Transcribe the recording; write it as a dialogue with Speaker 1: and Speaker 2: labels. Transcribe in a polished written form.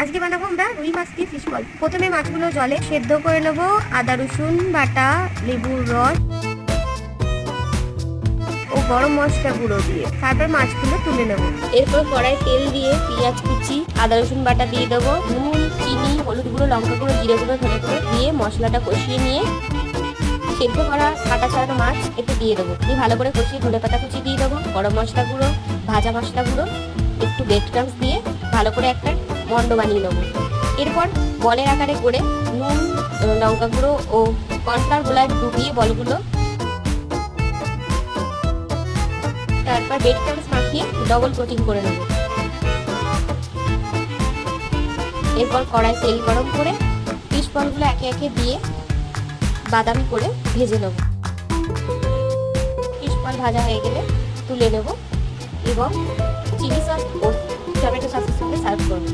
Speaker 1: আজকে বানাবো আমরা রুই মাছ দিয়ে ফিশ বল। প্রথমে মাছগুলো জলে সেদ্ধ করে নেবো, আদা রসুন বাটা, লেবুর রস ও গরম মশলা গুঁড়ো দিয়ে। তারপর মাছগুলো তুলে নেবো। এরপর কড়াই তেল দিয়ে পেঁয়াজ কুচি, আদা রসুন বাটা দিয়ে দেবো, নুন, চিনি, হলুদ গুঁড়ো, লঙ্কা গুঁড়ো, জিরে গুঁড়ো, ধনে গুঁড়ো দিয়ে মশলাটা কষিয়ে নিয়ে সেদ্ধ করা কাটা ছাড়ানো মাছ একটু দিয়ে দেবো। দিয়ে ভালো করে কষিয়ে ধনে পাতা কুচি দিয়ে দেবো, গরম মশলা গুঁড়ো, ভাজা মশলা গুঁড়ো, একটু ব্রেড ক্রাম্বস দিয়ে ভালো করে একটা মন্ড বানিয়ে নেবো। এরপর বলের আকারে করে নুন, লঙ্কা গুঁড়ো ও কর্নফ্লাওয়ার গোলায় ডুবিয়ে বলগুলো, তারপর ব্রেড ক্রাম্বস মাখিয়ে ডবল কোটিং করে নেব। এরপর কড়াই তেল গরম করে ফিশ বলগুলো একে একে দিয়ে বাদামি করে ভেজে নেব। ফিশ বল ভাজা হয়ে গেলে তুলে নেব এবং চিলি সস ও টমেটো সসের সঙ্গে সার্ভ করব।